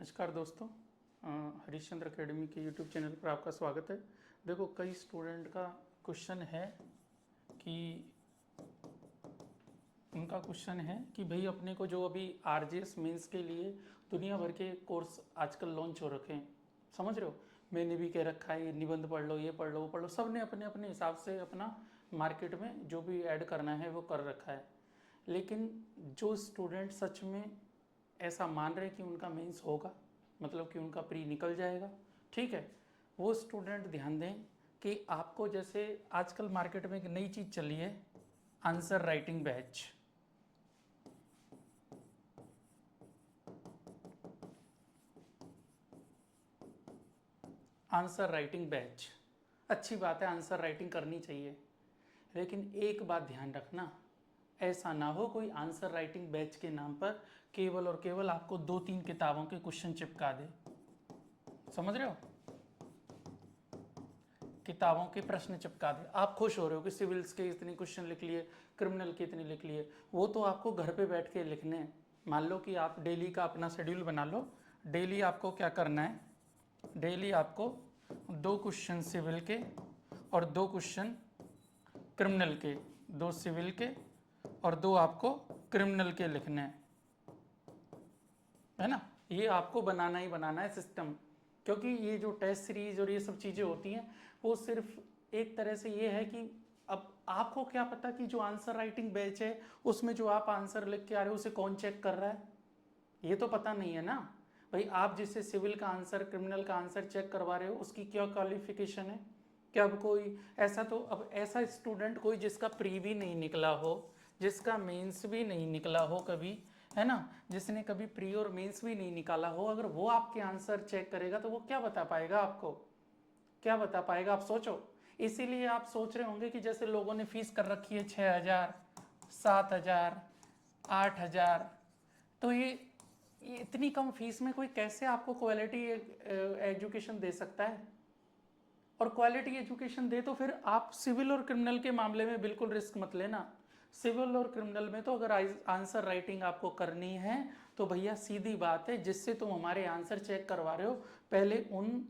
नमस्कार दोस्तों, हरीशचंद्र अकेडमी के यूट्यूब चैनल पर आपका स्वागत है। देखो, कई स्टूडेंट का क्वेश्चन है कि भाई अपने को जो अभी आरजेएस मेंस के लिए दुनिया भर के कोर्स आजकल लॉन्च हो रखे हैं, समझ रहे हो। मैंने भी कह रखा है, ये निबंध पढ़ लो, ये पढ़ लो, वो पढ़ लो। सब ने अपने अपने हिसाब से अपना मार्केट में जो भी ऐड करना है वो कर रखा है। लेकिन जो स्टूडेंट सच में ऐसा मान रहे कि उनका मेंस होगा, मतलब कि उनका प्री निकल जाएगा, ठीक है, वो स्टूडेंट ध्यान दें कि आपको जैसे आजकल मार्केट में एक नई चीज़ चली है, answer writing batch. Answer writing batch अच्छी बात है, आंसर राइटिंग करनी चाहिए। लेकिन एक बात ध्यान रखना, ऐसा ना हो कोई आंसर राइटिंग बैच के नाम पर केवल और केवल आपको 2-3 किताबों के क्वेश्चन चिपका दे। समझ रहे हो, किताबों के प्रश्न चिपका दे। आप खुश हो रहे हो कि सिविल्स के इतने क्वेश्चन लिख लिए, क्रिमिनल के इतने लिख लिए, वो तो आपको घर पे बैठ के लिखने हैं। मान लो कि आप डेली का अपना शेड्यूल बना लो। डेली आपको क्या करना है, डेली आपको 2 क्वेश्चन सिविल के और 2 क्वेश्चन क्रिमिनल के, 2 सिविल के और 2 आपको क्रिमिनल के लिखने हैं, है ना। ये आपको बनाना ही बनाना है सिस्टम, क्योंकि ये जो टेस्ट सीरीज और ये सब चीज़ें होती हैं वो सिर्फ एक तरह से ये है कि अब आपको क्या पता कि जो आंसर राइटिंग बैच है उसमें जो आप आंसर लिख के आ रहे हो उसे कौन चेक कर रहा है, ये तो पता नहीं है ना भाई। आप जिससे सिविल का आंसर, क्रिमिनल का आंसर चेक करवा रहे हो उसकी क्या क्वालिफिकेशन है। क्या अब कोई ऐसा, तो अब ऐसा स्टूडेंट कोई जिसका प्री भी नहीं निकला हो, जिसका मेंस भी नहीं निकला हो कभी, है ना, जिसने कभी प्री और मेंस भी नहीं निकाला हो, अगर वो आपके आंसर चेक करेगा तो वो क्या बता पाएगा आपको, क्या बता पाएगा, आप सोचो। इसीलिए आप सोच रहे होंगे कि जैसे लोगों ने फीस कर रखी है 6,000, 7,000, 8,000, तो ये इतनी कम फीस में कोई कैसे आपको क्वालिटी एजुकेशन दे सकता है। और क्वालिटी एजुकेशन दे तो फिर आप सिविल और क्रिमिनल के मामले में बिल्कुल रिस्क मत लेना। सिविल और क्रिमिनल में तो अगर आंसर राइटिंग आपको करनी है तो भैया सीधी बात है, जिससे तुम हमारे आंसर चेक करवा रहे हो, पहले उन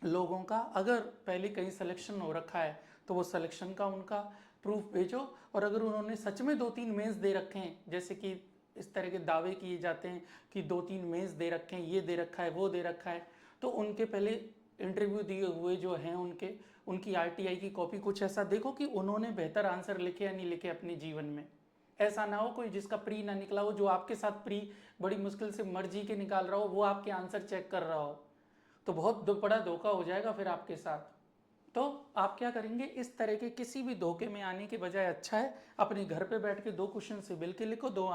लोगों का अगर पहले कहीं सिलेक्शन हो रखा है तो वो सिलेक्शन का उनका प्रूफ भेजो। और अगर उन्होंने सच में 2-3 मेंस दे रखे हैं, जैसे कि इस तरह के दावे किए जाते हैं कि 2-3 मेंस दे रखे हैं, ये दे रखा है, वो दे रखा है, तो उनके पहले इंटरव्यू दिए हुए जो हैं उनकी आरटीआई की कॉपी, कुछ ऐसा देखो कि उन्होंने बेहतर आंसर लिखे या नहीं लिखे अपने जीवन में। ऐसा ना हो कोई जिसका प्री ना निकला हो, जो आपके साथ प्री बड़ी मुश्किल से मर्जी के निकाल रहा हो, वो आपके आंसर चेक कर रहा हो, तो बहुत बड़ा धोखा हो जाएगा फिर आपके साथ। तो आप क्या करेंगे, इस तरह के किसी भी धोखे में आने के बजाय अच्छा है अपने घर पे बैठ के 2 क्वेश्चन सिविल के लिखो, 2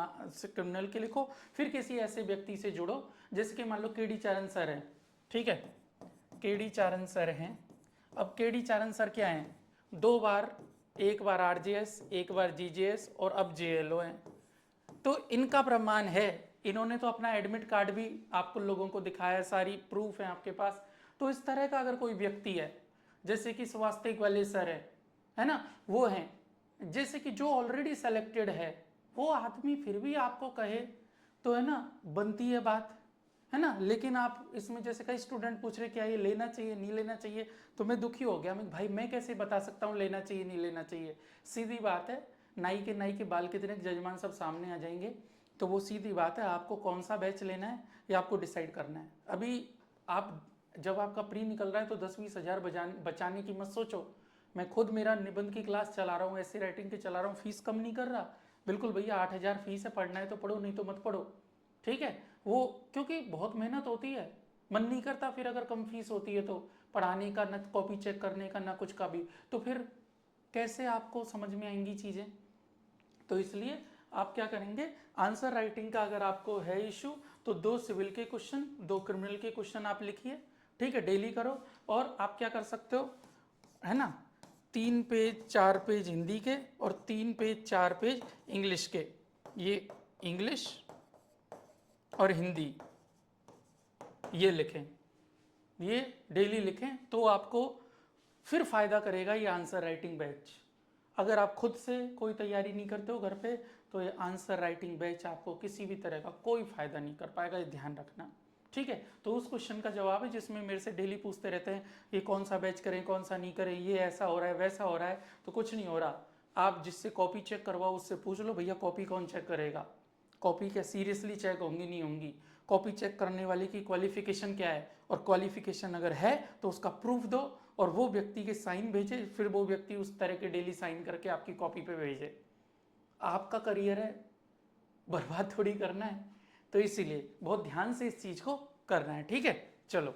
क्रिमिनल के लिखो, फिर किसी ऐसे व्यक्ति से जुड़ो जैसे कि मान लो केडी चारण सर हैं, ठीक है, केडी चारण सर हैं। अब केडी चारण सर क्या हैं, 2 बार, एक बार आरजेएस, एक बार जीजेएस और अब जेएलओ हैं। तो इनका प्रमाण है, इन्होंने तो अपना एडमिट कार्ड भी आपको लोगों को दिखाया, सारी प्रूफ है आपके पास। तो इस तरह का अगर कोई व्यक्ति है, जैसे कि स्वास्थ्य वाले सर है ना, वो हैं, जैसे कि जो ऑलरेडी सेलेक्टेड है, वो आदमी फिर भी आपको कहे तो है ना, बनती है बात, है ना। लेकिन आप इसमें जैसे कई स्टूडेंट पूछ रहे क्या ये लेना चाहिए नहीं लेना चाहिए, तो मैं दुखी हो गया। मैं भाई मैं कैसे बता सकता हूँ लेना चाहिए नहीं लेना चाहिए। सीधी बात है, नाई के बाल कितने, जजमान सब सामने आ जाएंगे, तो वो सीधी बात है, आपको कौन सा बैच लेना है ये आपको डिसाइड करना है। अभी आप जब आपका प्री निकल रहा है तो 10-20 हज़ार बचाने की मत सोचो। मैं खुद मेरा निबंध की क्लास चला रहा हूँ, ऐसे राइटिंग के चला रहा हूँ, फीस कम नहीं कर रहा, बिल्कुल भैया 8,000 फीस है, पढ़ना है तो पढ़ो नहीं तो मत पढ़ो, ठीक है। वो क्योंकि बहुत मेहनत होती है, मन नहीं करता फिर अगर कम फीस होती है तो पढ़ाने का, न कॉपी चेक करने का, ना कुछ का भी, तो फिर कैसे आपको समझ में आएंगी चीज़ें। तो इसलिए आप क्या करेंगे, आंसर राइटिंग का अगर आपको है इशू तो 2 सिविल के क्वेश्चन, 2 क्रिमिनल के क्वेश्चन आप लिखिए, ठीक है, डेली करो। और आप क्या कर सकते हो, है ना, 3 पेज 4 पेज हिंदी के और 3 पेज 4 पेज इंग्लिश के, ये इंग्लिश और हिंदी ये लिखें, ये डेली लिखें, तो आपको फिर फायदा करेगा ये आंसर राइटिंग बैच। अगर आप खुद से कोई तैयारी नहीं करते हो घर पे तो ये आंसर राइटिंग बैच आपको किसी भी तरह का कोई फायदा नहीं कर पाएगा, ये ध्यान रखना, ठीक है, तो उस क्वेश्चन का जवाब है जिसमें मेरे से डेली पूछते रहते हैं ये कौन सा बैच करें कौन सा नहीं करें, ये ऐसा हो रहा है वैसा हो रहा है। तो कुछ नहीं हो रहा, आप जिससे कॉपी चेक करवाओ उससे पूछ लो भैया कॉपी कौन चेक करेगा, कॉपी क्या सीरियसली चेक होंगी नहीं होंगी, कॉपी चेक करने वाले की क्वालिफिकेशन क्या है, और क्वालिफिकेशन अगर है तो उसका प्रूफ दो और वो व्यक्ति के साइन भेजे, फिर वो व्यक्ति उस तरह के डेली साइन करके आपकी कॉपी पे भेजे। आपका करियर है, बर्बाद थोड़ी करना है, तो इसीलिए बहुत ध्यान से इस चीज़ को करना है। ठीक है, चलो।